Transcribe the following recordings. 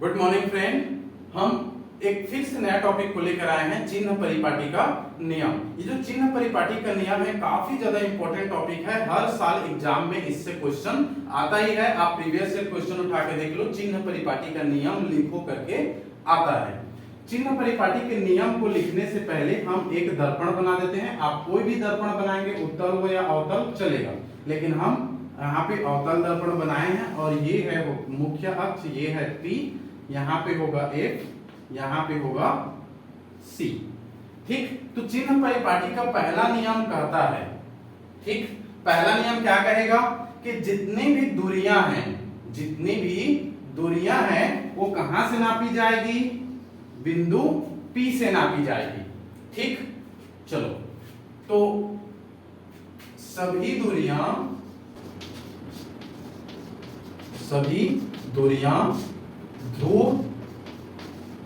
Good morning friend. हम एक फिर से नया टॉपिक को लेकर आए हैं, चिन्ह परिपाटी का नियम। ये जो चिन्ह परिपाटी का नियम है काफी ज्यादा इंपॉर्टेंट टॉपिक है। हर साल एग्जाम में इससे क्वेश्चन आता ही है। आप प्रीवियस ईयर क्वेश्चन उठा के देख लो, चिन्ह परिपाटी का नियम लिखो करके आता है। चिन्ह परिपाटी के नियम को लिखने से पहले हम एक दर्पण बना देते हैं। आप कोई भी दर्पण बनाएंगे, उत्तल हो या अवतल चलेगा, लेकिन हम यहाँ पे अवतल दर्पण बनाए हैं और ये है वो मुख्य अक्ष, ये है P, यहाँ पे होगा F, यहाँ पे होगा C। ठीक, तो चिन्ह परिपाटी का पहला नियम कहता है, ठीक, पहला नियम क्या कहेगा कि जितनी भी दूरियां हैं वो कहां से नापी जाएगी? बिंदु P से नापी जाएगी। ठीक, चलो, तो सभी दूरियां ध्रुव,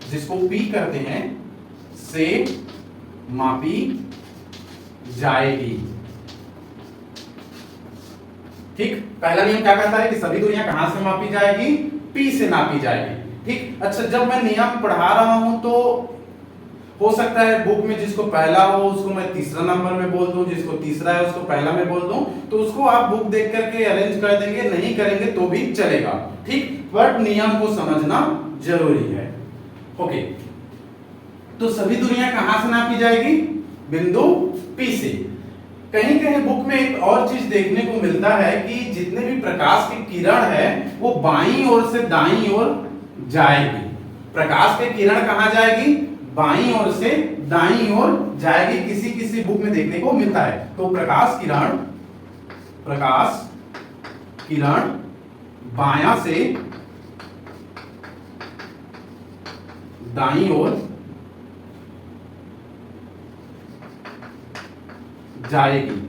जिसको P कहते हैं, से मापी जाएगी। ठीक, पहला नियम क्या कहता है कि सभी दूरियां कहां से मापी जाएगी? P से नापी जाएगी। ठीक, अच्छा, जब मैं नियम पढ़ा रहा हूं तो हो सकता है बुक में जिसको पहला हो उसको मैं तीसरा नंबर में बोल दूं, जिसको तीसरा है उसको पहला में बोल दूं, तो उसको आप बुक देख करके अरेंज कर देंगे, नहीं करेंगे तो भी चलेगा। ठीक, बट नियम को समझना जरूरी है। ओके, तो सभी दूरियां कहां से नापी जाएगी? बिंदु P से। कहीं कहीं बुक में एक और चीज देखने को मिलता है कि जितने भी प्रकाश की किरण है वो बाईं ओर से दाईं ओर जाएगी। प्रकाश की किरण कहां जाएगी? बाईं ओर से दाईं ओर जाएगी, किसी किसी बुक में देखने को मिलता है। तो प्रकाश किरण बायां से दाईं ओर जाएगी।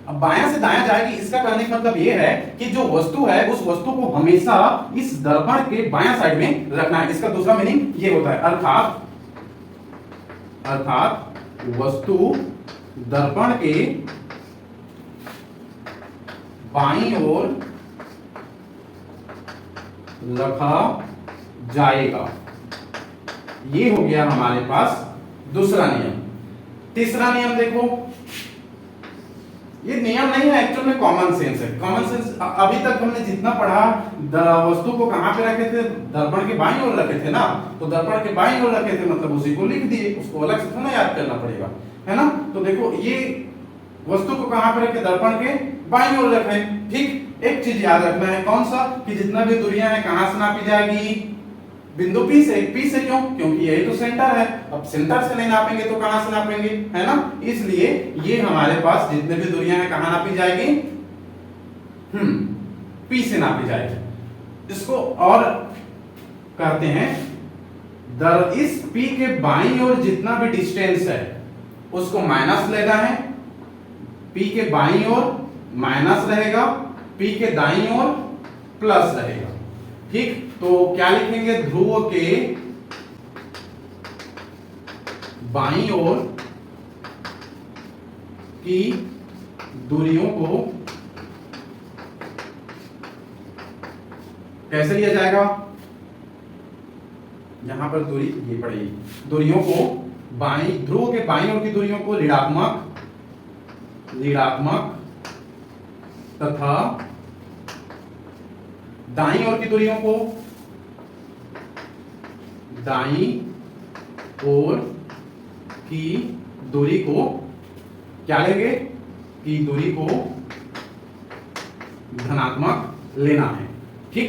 अब बायां से दायां जाएगी, इसका कहने का मतलब यह है कि जो वस्तु है उस वस्तु को हमेशा इस दर्पण के बायां साइड में रखना है। इसका दूसरा मीनिंग ये होता है, अर्थात वस्तु दर्पण के बाईं ओर रखा जाएगा। ये हो गया हमारे पास दूसरा नियम। तीसरा नियम देखो, ये नियम नहीं है, एक्चुअल में कॉमन सेंस है। कॉमन सेंस अभी तक हमने जितना पढ़ा, वस्तु को कहां पे रखे थे? दर्पण के बाईं ओर रखे थे ना, तो दर्पण के बाईं ओर रखे थे मतलब उसी को लिख दिए, उसको अलग से थोड़ा याद करना पड़ेगा, है ना। तो देखो, ये वस्तु को कहां पे रखे? दर्पण के बाईं ओर रखे। ठीक, एक चीज याद रखना है, कौन सा? कि जितना भी दूरियां हैं कहां से नापी जाएगी? बिंदु P से। P से क्यों? क्योंकि यही तो सेंटर है। अब सेंटर से नहीं नापेंगे तो कहां से नापेंगे, है ना। इसलिए ये हमारे पास जितने भी दूरियां हैं कहां नापी जाएगी? P से नापी जाएगी। इसको और कहते हैं, इस P के बाईं ओर जितना भी डिस्टेंस है उसको माइनस लेना है। P के बाईं ओर माइनस रहेगा, P के दाईं ओर प्लस रहेगा। ठीक, तो क्या लिखेंगे? ध्रुव के बाईं ओर की दूरियों को कैसे लिया जाएगा? यहां पर दूरी ये पड़ेगी, दूरियों को ध्रुव के बाईं ओर की दूरियों को ऋणात्मक तथा दाईं ओर की दूरियों को दाईं ओर की दूरी को क्या लेंगे? की दूरी को धनात्मक लेना है। ठीक,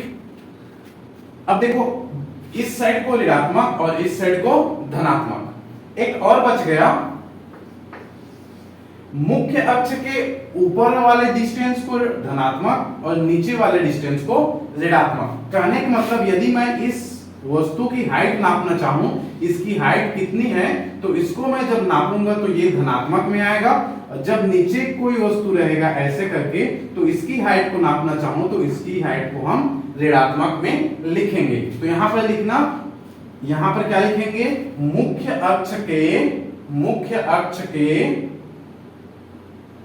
अब देखो, इस साइड को ऋणात्मक और इस साइड को धनात्मक। एक और बच गया, मुख्य अक्ष के ऊपर वाले डिस्टेंस को धनात्मक और नीचे वाले डिस्टेंस को ऋणात्मक। कहने का मतलब, यदि मैं इस वस्तु की हाइट नापना चाहूं, इसकी हाइट कितनी है, तो इसको मैं जब नापूंगा तो ये धनात्मक में आएगा, और जब नीचे कोई वस्तु रहेगा ऐसे करके तो इसकी हाइट को नापना चाहूं तो इसकी हाइट को हम ऋणात्मक में लिखेंगे। तो यहां पर लिखना, यहां पर क्या लिखेंगे? मुख्य अक्ष के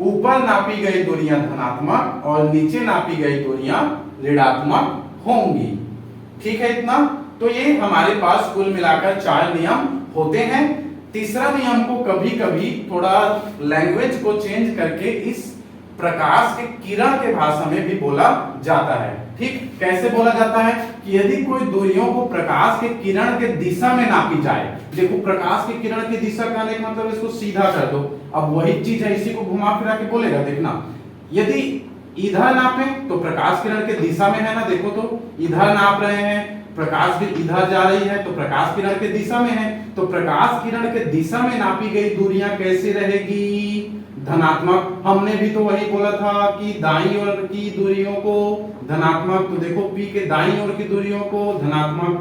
ऊपर नापी गई दूरियां धनात्मक और नीचे नापी गई दूरियां ऋणात्मक होंगी। ठीक है इतना। तो ये हमारे पास कुल मिलाकर 4 नियम होते हैं। तीसरा नियम को कभी कभी थोड़ा लैंग्वेज को चेंज करके इस प्रकाश के किरण के भाषा में भी बोला जाता है। ठीक, कैसे बोला जाता है कि यदि कोई दूरियों को प्रकाश के किरण के दिशा में नापी जाए, देखो प्रकाश के किरण की दिशा कहने का मतलब इसको सीधा कर दो, अब वही चीज है इसी को घुमा फिरा के बोलेगा। देखना, यदि इधर नापे तो प्रकाश किरण के दिशा में है ना, देखो तो इधर नाप रहे हैं, प्रकाश भी इधर जा रही है तो प्रकाश किरण के दिशा में है, तो प्रकाश किरण के दिशा में नापी गई दूरियां कैसी रहेगी, धनात्मक। हमने भी तो वही बोला था कि दाईं ओर की दूरियों को धनात्मक, तो देखो P के दाईं ओर की दूरियों को धनात्मक,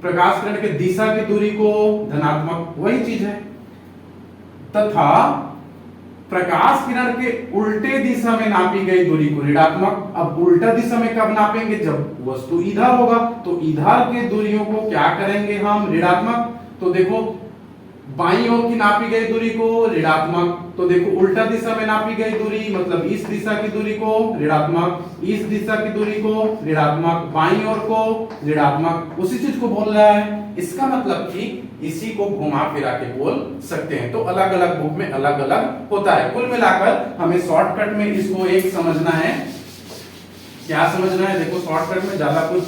प्रकाश किरण के दिशा की दूरी को धनात्मक, वही चीज है। तथा प्रकाश किरण के उल्टे दिशा में नापी गई दूरी को ऋणात्मक। अब उल्टा दिशा में कब नापेंगे, जब वस्तु इधर होगा, तो इधर के दूरियों को क्या करेंगे हम, ऋणात्मक। तो देखो बाईं ओर की नापी गई दूरी को ऋणात्मक, तो देखो उल्टा दिशा में नापी गई दूरी मतलब इस दिशा की दूरी को ऋणात्मक, इस दिशा की दूरी को ऋणात्मक, बाईं ओर को ऋणात्मक, उसी चीज को बोल रहा है। इसका मतलब कि इसी को घुमा फिरा के बोल सकते हैं। तो अलग अलग बुक में अलग अलग होता है। कुल मिलाकर हमें शॉर्टकट में इसको एक समझना है। क्या समझना है, देखो शॉर्टकट में ज्यादा कुछ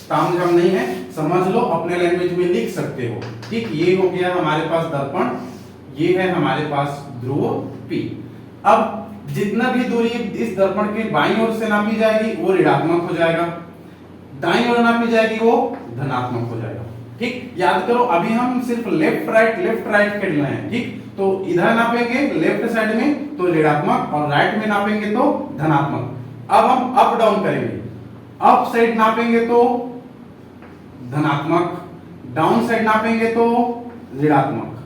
तामझाम नहीं है, समझ लो, अपने लैंग्वेज में लिख सकते हो। ठीक, ये हो गया हमारे पास दर्पण, ये है हमारे पास ध्रुव P। अब जितना भी दूरी इस दर्पण के बाईं ओर से नापी जाएगी वो ऋणात्मक हो जाएगा, दाईं ओर नापी जाएगी वो धनात्मक हो जाएगा। ठीक, याद करो अभी हम सिर्फ लेफ्ट राइट कर रहे हैं। ठीक, तो इधर नापेंगे लेफ्ट साइड में तो ऋणात्मक और राइट में नापेंगे तो धनात्मक। अब हम अप डाउन करेंगे, अप साइड नापेंगे तो धनात्मक, डाउन साइड नापेंगे तो ऋणात्मक।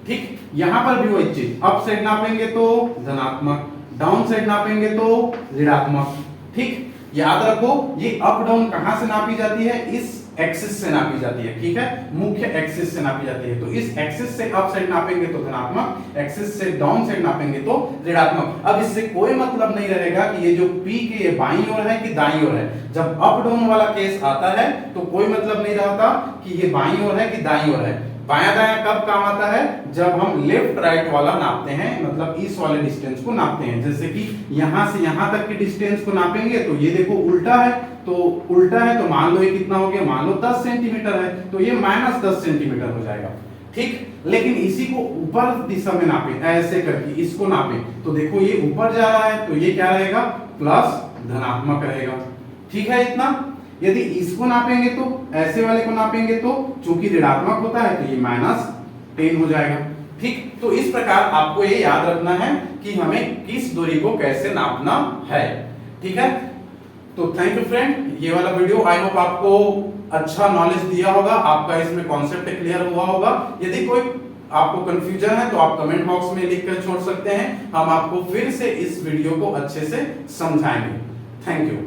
ठीक, यहां पर भी वही चीज, अप साइड नापेंगे तो धनात्मक, डाउन साइड नापेंगे तो ऋणात्मक। ठीक, याद रखो ये अप डाउन कहां से नापी जाती है, इस एक्सिस से नापी जाती है। ठीक है, मुख्य एक्सिस से नापी जाती है। तो इस एक्सिस से अप साइड नापेंगे तो धनात्मक, एक्सिस से डाउन साइड नापेंगे तो ऋणात्मक। अब इससे कोई मतलब नहीं रहेगा कि ये जो P के ये बाईं ओर है कि दाईं ओर है। जब अप डाउन वाला केस आता है तो कोई मतलब नहीं रहता कि ये बाईं ओर है कि दाईं ओर है। बायां दायां कब काम आता है, जब हम लेफ्ट राइट वाला नापते हैं, मतलब इस वाले डिस्टेंस को नापते हैं। जैसे कि यहां से यहां तक की डिस्टेंस को नापेंगे तो ये देखो उल्टा है, तो उल्टा है तो मान लो ये कितना हो गया, मान लो 10 सेंटीमीटर है, तो ये -10 सेंटीमीटर हो जाएगा। ठीक, लेकिन इसी को ऊपर दिशा में नापे, ऐसे करके इसको नापे तो देखो ये ऊपर जा रहा है तो ये क्या रहेगा, प्लस धनात्मक रहेगा। ठीक है इतना। यदि इसको नापेंगे तो ऐसे वाले को नापेंगे तो चूंकि ऋणात्मक होता है तो ये -10 हो जाएगा। ठीक, तो इस प्रकार आपको ये याद रखना है कि हमें किस दूरी को कैसे नापना है। ठीक है, तो थैंक यू फ्रेंड, ये वाला वीडियो आई होप आपको अच्छा नॉलेज दिया होगा, आपका इसमें कॉन्सेप्ट क्लियर हुआ होगा। यदि कोई आपको कंफ्यूजन है तो आप कमेंट बॉक्स में लिख कर छोड़ सकते हैं, हम आपको फिर से इस वीडियो को अच्छे से समझाएंगे। Thank you.